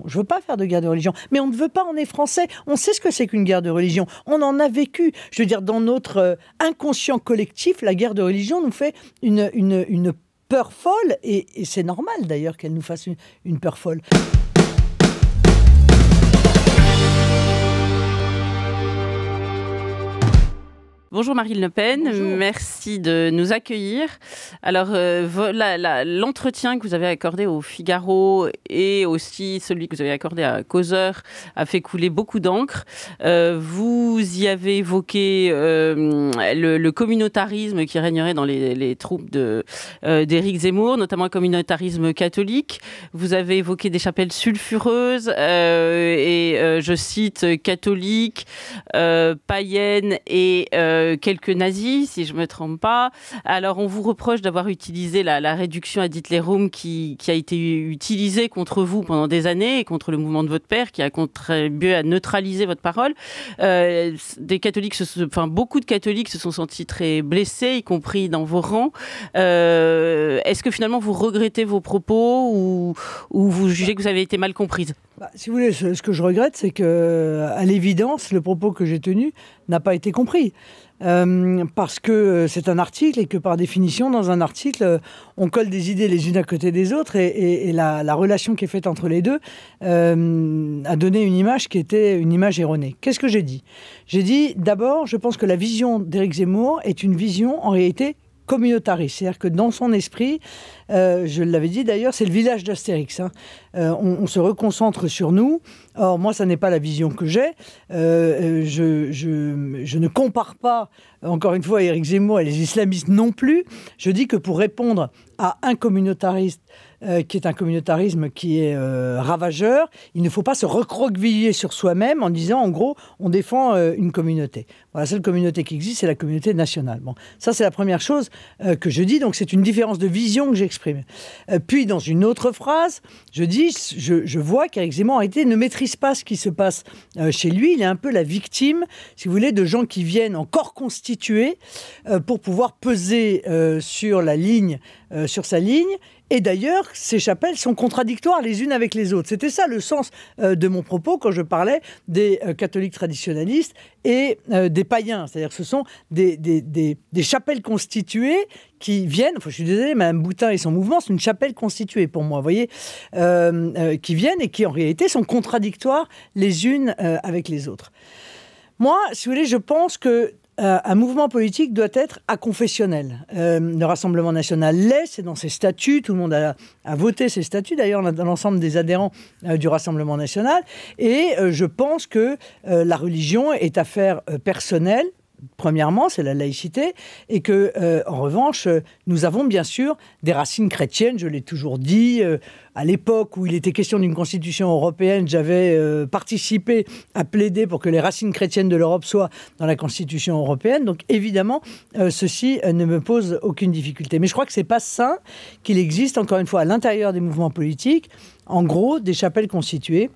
Je ne veux pas faire de guerre de religion, mais on ne veut pas, on est français, on sait ce que c'est qu'une guerre de religion, on en a vécu. Je veux dire, dans notre inconscient collectif, la guerre de religion nous fait une peur folle, et c'est normal d'ailleurs qu'elle nous fasse une peur folle. Bonjour Marine Le Pen, Bonjour. Merci de nous accueillir. Alors, l'entretien que vous avez accordé au Figaro et aussi celui que vous avez accordé à Causeur a fait couler beaucoup d'encre. Vous y avez évoqué le communautarisme qui régnerait dans les troupes d'Éric Zemmour, notamment un communautarisme catholique. Vous avez évoqué des chapelles sulfureuses je cite, catholiques, païennes et quelques nazis, si je ne me trompe pas. Alors, on vous reproche d'avoir utilisé la réduction ad litterum qui a été utilisée contre vous pendant des années et contre le mouvement de votre père, qui a contribué à neutraliser votre parole. Beaucoup de catholiques se sont sentis très blessés, y compris dans vos rangs. Est-ce que finalement vous regrettez vos propos ou vous jugez que vous avez été mal comprise ? Si vous voulez, ce que je regrette, c'est qu'à l'évidence, le propos que j'ai tenu n'a pas été compris. Parce que c'est un article et que par définition, dans un article, on colle des idées les unes à côté des autres et la relation qui est faite entre les deux a donné une image qui était une image erronée. Qu'est-ce que j'ai dit ? J'ai dit, d'abord, je pense que la vision d'Éric Zemmour est une vision en réalité communautariste. C'est-à-dire que dans son esprit, je l'avais dit d'ailleurs, c'est le village d'Astérix. On se reconcentre sur nous. Or, moi, ça n'est pas la vision que j'ai. Je ne compare pas, encore une fois, Éric Zemmour et les islamistes non plus. Je dis que pour répondre à un communautariste qui est un communautarisme qui est ravageur, il ne faut pas se recroqueviller sur soi-même en disant, en gros, on défend une communauté. Bon, la seule communauté qui existe, c'est la communauté nationale. Bon, ça, c'est la première chose que je dis. Donc, c'est une différence de vision que j'exprime. Puis, dans une autre phrase, je dis, je vois qu'Éric Zemmour ne maîtrise pas ce qui se passe chez lui. Il est un peu la victime, si vous voulez, de gens qui viennent en corps constitué pour pouvoir peser sur la ligne, sur sa ligne. Et d'ailleurs, ces chapelles sont contradictoires les unes avec les autres. C'était ça le sens de mon propos quand je parlais des catholiques traditionnalistes et des païens. C'est-à-dire que ce sont des chapelles constituées qui viennent, je suis désolé, Mme Boutin et son mouvement, c'est une chapelle constituée pour moi, vous voyez, qui viennent et qui en réalité sont contradictoires les unes avec les autres. Moi, si vous voulez, je pense que un mouvement politique doit être aconfessionnel. Le Rassemblement national l'est, c'est dans ses statuts, tout le monde a voté ses statuts, d'ailleurs dans l'ensemble des adhérents du Rassemblement national, et je pense que la religion est affaire personnelle. Premièrement, c'est la laïcité, et que, en revanche, nous avons bien sûr des racines chrétiennes. Je l'ai toujours dit. À l'époque où il était question d'une constitution européenne, j'avais participé à plaider pour que les racines chrétiennes de l'Europe soient dans la constitution européenne. Donc, évidemment, ceci ne me pose aucune difficulté. Mais je crois que c'est pas sain qu'il existe, encore une fois, à l'intérieur des mouvements politiques, en gros, des chapelles constituées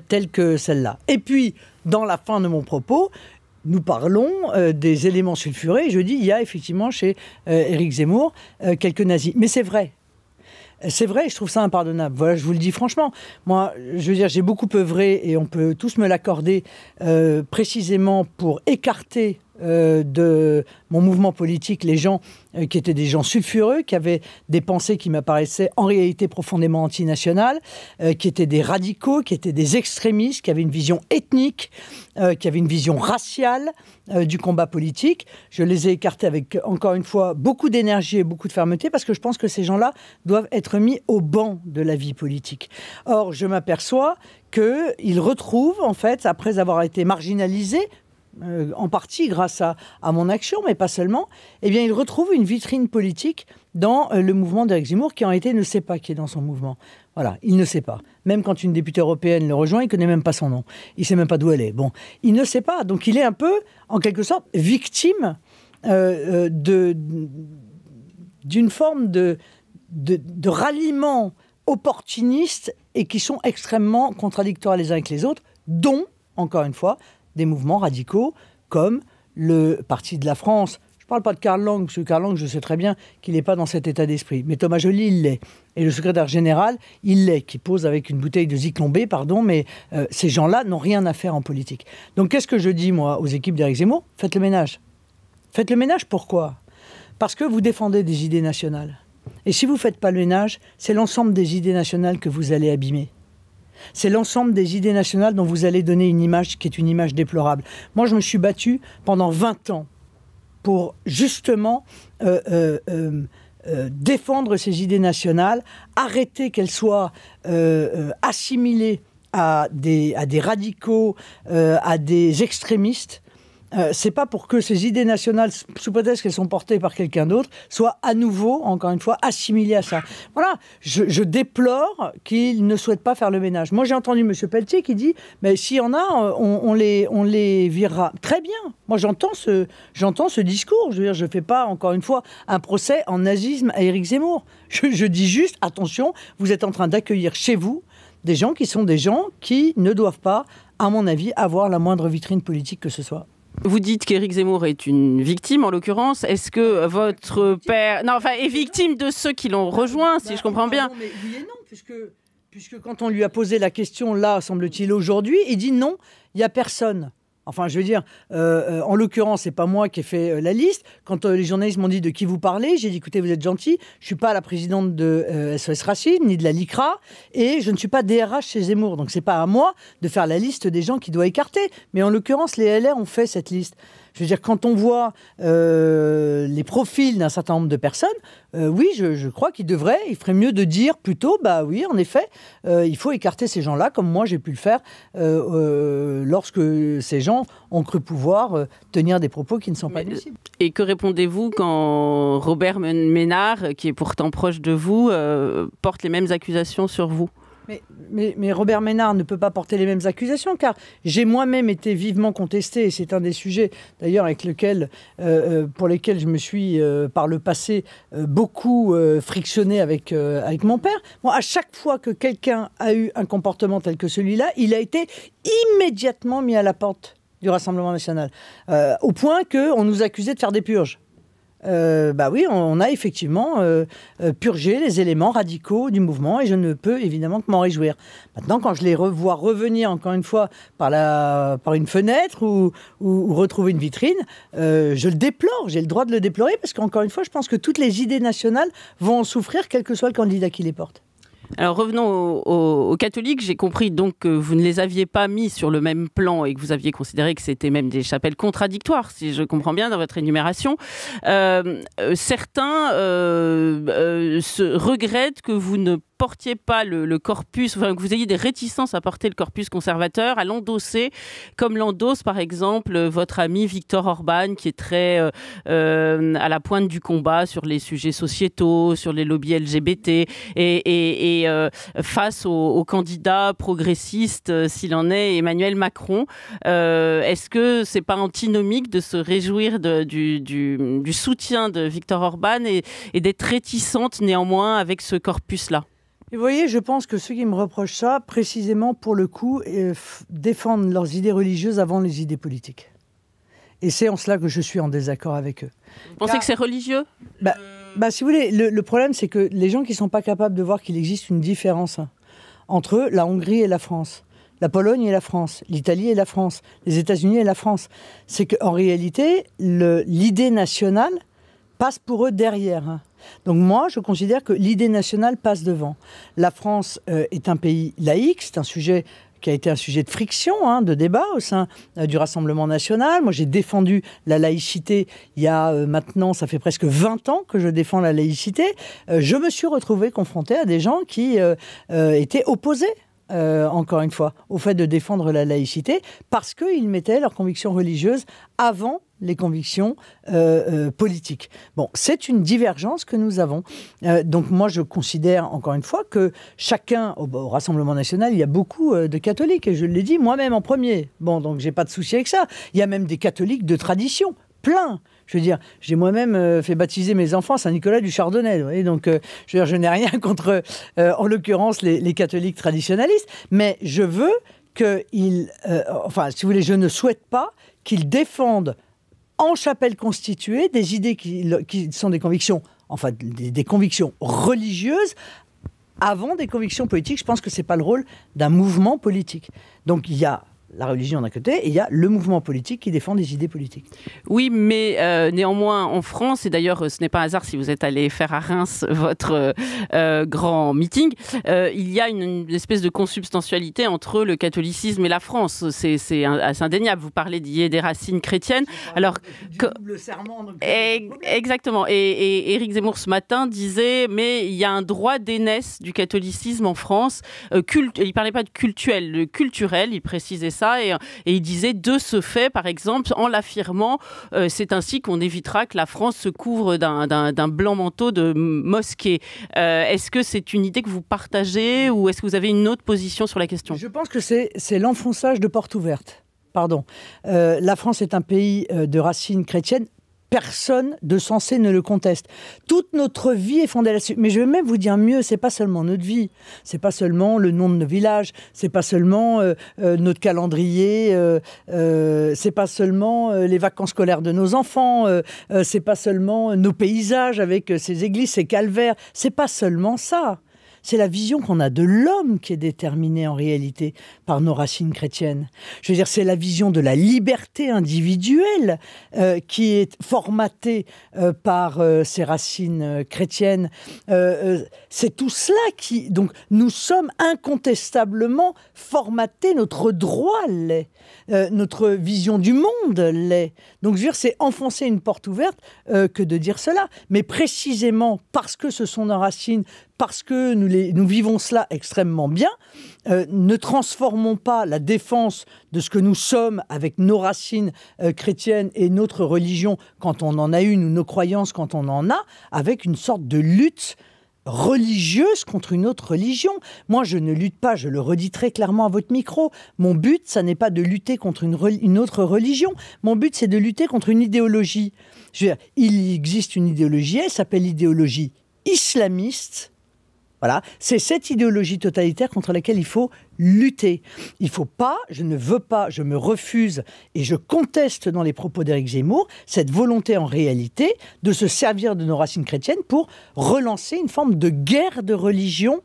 telles que celle-là. Et puis, dans la fin de mon propos, nous parlons des éléments sulfurés. Je dis, il y a effectivement chez Éric Zemmour quelques nazis. Mais c'est vrai. C'est vrai, je trouve ça impardonnable. Voilà, je vous le dis franchement. Moi, je veux dire, j'ai beaucoup œuvré, et on peut tous me l'accorder, précisément pour écarter de mon mouvement politique les gens qui étaient des gens sulfureux, qui avaient des pensées qui m'apparaissaient en réalité profondément antinationales, qui étaient des radicaux, qui étaient des extrémistes, qui avaient une vision ethnique, qui avaient une vision raciale du combat politique. Je les ai écartés avec, encore une fois, beaucoup d'énergie et beaucoup de fermeté, parce que je pense que ces gens-là doivent être mis au banc de la vie politique. Or, je m'aperçois qu'ils retrouvent, en fait, après avoir été marginalisés, en partie grâce à mon action, mais pas seulement, eh bien, il retrouve une vitrine politique dans le mouvement d'Éric Zemmour, qui en réalité ne sait pas qui est dans son mouvement. Voilà, il ne sait pas. Même quand une députée européenne le rejoint, il ne connaît même pas son nom. Il ne sait même pas d'où elle est. Bon, il ne sait pas. Donc, il est un peu, en quelque sorte, victime d'une forme de ralliement opportuniste et qui sont extrêmement contradictoires les uns avec les autres, dont, encore une fois, des mouvements radicaux comme le Parti de la France. Je ne parle pas de Karl Lang, parce que Karl Lang, je sais très bien qu'il n'est pas dans cet état d'esprit. Mais Thomas Joly, il l'est. Et le secrétaire général, il l'est, qui pose avec une bouteille de Zyklon B, pardon, mais ces gens-là n'ont rien à faire en politique. Donc qu'est-ce que je dis, moi, aux équipes d'Éric Zemmour? Faites le ménage. Faites le ménage, pourquoi? Parce que vous défendez des idées nationales. Et si vous ne faites pas le ménage, c'est l'ensemble des idées nationales que vous allez abîmer. C'est l'ensemble des idées nationales dont vous allez donner une image qui est une image déplorable. Moi, je me suis battu pendant 20 ans pour justement défendre ces idées nationales, arrêter qu'elles soient assimilées à des radicaux, à des extrémistes. C'est pas pour que ces idées nationales, sous prétexte qu'elles sont portées par quelqu'un d'autre, soient à nouveau, encore une fois, assimilées à ça. Voilà, je déplore qu'ils ne souhaitent pas faire le ménage. Moi, j'ai entendu M. Pelletier qui dit « mais s'il y en a, on les virera ». Très bien, moi j'entends ce discours. Je veux dire, je ne fais pas, encore une fois, un procès en nazisme à Éric Zemmour. Je dis juste, attention, vous êtes en train d'accueillir chez vous des gens qui ne doivent pas, à mon avis, avoir la moindre vitrine politique que ce soit. Vous dites qu'Éric Zemmour est une victime, en l'occurrence. Est-ce que votre père... Non, enfin, est victime de ceux qui l'ont rejoint, si je comprends bien. Non, mais oui et non, puisque quand on lui a posé la question, là, semble-t-il, aujourd'hui, il dit non, il n'y a personne. Enfin, je veux dire, en l'occurrence, c'est pas moi qui ai fait la liste. Quand les journalistes m'ont dit de qui vous parlez, j'ai dit, écoutez, vous êtes gentil, je suis pas la présidente de SOS Racisme, ni de la LICRA, et je ne suis pas DRH chez Zemmour. Donc, c'est pas à moi de faire la liste des gens qui doivent écarter. Mais en l'occurrence, les LR ont fait cette liste. Je veux dire, quand on voit les profils d'un certain nombre de personnes, oui, je crois il ferait mieux de dire plutôt, bah oui, en effet, il faut écarter ces gens-là, comme moi j'ai pu le faire lorsque ces gens ont cru pouvoir tenir des propos qui ne sont pas admissibles. Et que répondez-vous quand Robert Ménard, qui est pourtant proche de vous, porte les mêmes accusations sur vous ? Mais Robert Ménard ne peut pas porter les mêmes accusations, car j'ai moi-même été vivement contesté, et c'est un des sujets d'ailleurs pour lesquels je me suis par le passé beaucoup frictionné avec mon père. Moi, à chaque fois que quelqu'un a eu un comportement tel que celui-là, il a été immédiatement mis à la porte du Rassemblement national, au point qu'on nous accusait de faire des purges. Bah oui, on a effectivement purgé les éléments radicaux du mouvement et je ne peux évidemment que m'en réjouir. Maintenant, quand je les vois revenir encore une fois par une fenêtre ou retrouver une vitrine, je le déplore, j'ai le droit de le déplorer parce qu'encore une fois, je pense que toutes les idées nationales vont en souffrir quel que soit le candidat qui les porte. Alors revenons aux catholiques, j'ai compris donc que vous ne les aviez pas mis sur le même plan et que vous aviez considéré que c'était même des chapelles contradictoires, si je comprends bien dans votre énumération. Certains se regrettent que vous ne portiez pas le corpus, enfin que vous ayez des réticences à porter le corpus conservateur, à l'endosser, comme l'endosse par exemple votre ami Viktor Orban, qui est très à la pointe du combat sur les sujets sociétaux, sur les lobbies LGBT, et face au candidat progressiste, s'il en est, Emmanuel Macron. Est-ce que c'est pas antinomique de se réjouir du soutien de Viktor Orban et d'être réticente néanmoins avec ce corpus-là ? Et vous voyez, je pense que ceux qui me reprochent ça, précisément pour le coup, défendent leurs idées religieuses avant les idées politiques. Et c'est en cela que je suis en désaccord avec eux. Vous pensez que c'est religieux ? Si vous voulez, le problème, c'est que les gens qui ne sont pas capables de voir qu'il existe une différence entre la Hongrie et la France, la Pologne et la France, l'Italie et la France, les États-Unis et la France, c'est qu'en réalité, l'idée nationale passe pour eux derrière. Donc moi, je considère que l'idée nationale passe devant. La France est un pays laïque, c'est un sujet qui a été un sujet de friction, de débat au sein du Rassemblement national. Moi, j'ai défendu la laïcité il y a maintenant, ça fait presque 20 ans que je défends la laïcité. Je me suis retrouvé confronté à des gens qui étaient opposés, encore une fois, au fait de défendre la laïcité, parce qu'ils mettaient leurs convictions religieuses avant les convictions politiques. Bon, c'est une divergence que nous avons. Donc moi, je considère, encore une fois, que chacun, au Rassemblement national, il y a beaucoup de catholiques, et je l'ai dit moi-même en premier. Bon, donc j'ai pas de souci avec ça. Il y a même des catholiques de tradition, plein. Je veux dire, j'ai moi-même fait baptiser mes enfants à Saint-Nicolas du Chardonnay. Vous voyez, donc, je n'ai rien contre, en l'occurrence, les catholiques traditionnalistes, mais je veux qu'ils... si vous voulez, je ne souhaite pas qu'ils défendent en chapelle constituée, des idées qui sont des convictions, enfin des convictions religieuses, avant des convictions politiques. Je pense que ce n'est pas le rôle d'un mouvement politique. Donc il y a la religion d'un côté, et il y a le mouvement politique qui défend des idées politiques. Oui, mais néanmoins, en France, et d'ailleurs, ce n'est pas un hasard si vous êtes allé faire à Reims votre grand meeting, il y a une espèce de consubstantialité entre le catholicisme et la France. C'est indéniable. Vous parlez des racines chrétiennes. Alors, double serment, donc exactement. Et Éric Zemmour, ce matin, disait, mais il y a un droit d'aînesse du catholicisme en France. Il ne parlait pas de cultuel, de culturel, il précisait ça. Et il disait, de ce fait, par exemple, en l'affirmant, c'est ainsi qu'on évitera que la France se couvre d'un blanc manteau de mosquée. Est-ce que c'est une idée que vous partagez ou est-ce que vous avez une autre position sur la question ? Je pense que c'est l'enfonçage de portes ouvertes. Pardon. La France est un pays de racines chrétiennes. Personne de sensé ne le conteste. Toute notre vie est fondée là-dessus. Mais je vais même vous dire mieux, c'est pas seulement notre vie, c'est pas seulement le nom de nos villages, c'est pas seulement notre calendrier, c'est pas seulement les vacances scolaires de nos enfants, c'est pas seulement nos paysages avec ces églises, ces calvaires, c'est pas seulement ça. C'est la vision qu'on a de l'homme qui est déterminée en réalité par nos racines chrétiennes. Je veux dire, c'est la vision de la liberté individuelle qui est formatée par ces racines chrétiennes. C'est tout cela qui... Donc, nous sommes incontestablement formatés, notre droit l'est, notre vision du monde l'est. Donc, je veux dire, c'est enfoncer une porte ouverte que de dire cela. Mais précisément parce que ce sont nos racines, parce que nous vivons cela extrêmement bien, ne transformons pas la défense de ce que nous sommes avec nos racines chrétiennes et notre religion quand on en a une, ou nos croyances quand on en a, avec une sorte de lutte religieuse contre une autre religion. Moi, je ne lutte pas, je le redis très clairement à votre micro. Mon but, ça n'est pas de lutter contre une autre religion. Mon but, c'est de lutter contre une idéologie. Je veux dire, il existe une idéologie, elle s'appelle l'idéologie islamiste. Voilà, c'est cette idéologie totalitaire contre laquelle il faut lutter. Il ne faut pas, je ne veux pas, je me refuse et je conteste dans les propos d'Éric Zemmour cette volonté en réalité de se servir de nos racines chrétiennes pour relancer une forme de guerre de religion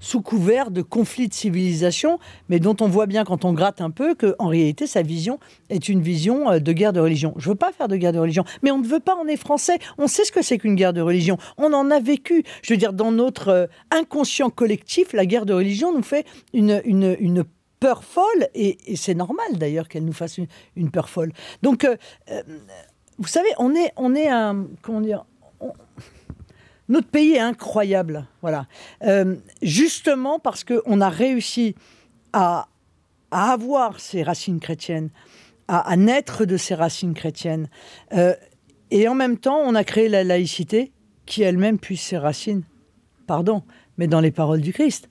sous couvert de conflits de civilisation, mais dont on voit bien quand on gratte un peu qu'en réalité, sa vision est une vision de guerre de religion. Je ne veux pas faire de guerre de religion, mais on ne veut pas, on est français, on sait ce que c'est qu'une guerre de religion, on en a vécu. Je veux dire, dans notre inconscient collectif, la guerre de religion nous fait une peur folle, et c'est normal d'ailleurs qu'elle nous fasse une peur folle. Donc, vous savez, on est un... Comment dire ? Notre pays est incroyable, voilà. Justement parce qu'on a réussi à avoir ces racines chrétiennes, à naître de ces racines chrétiennes. Et en même temps, on a créé la laïcité qui elle-même puise ses racines, pardon, mais dans les paroles du Christ.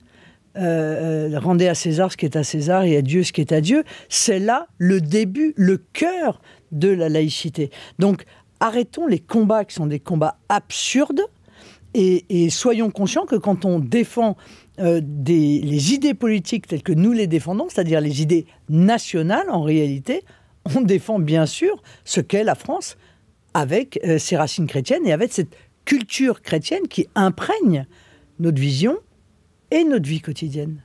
Rendez à César ce qui est à César et à Dieu ce qui est à Dieu. C'est là le début, le cœur de la laïcité. Donc, arrêtons les combats qui sont des combats absurdes. Et soyons conscients que quand on défend les idées politiques telles que nous les défendons, c'est-à-dire les idées nationales en réalité, on défend bien sûr ce qu'est la France avec ses racines chrétiennes et avec cette culture chrétienne qui imprègne notre vision et notre vie quotidienne.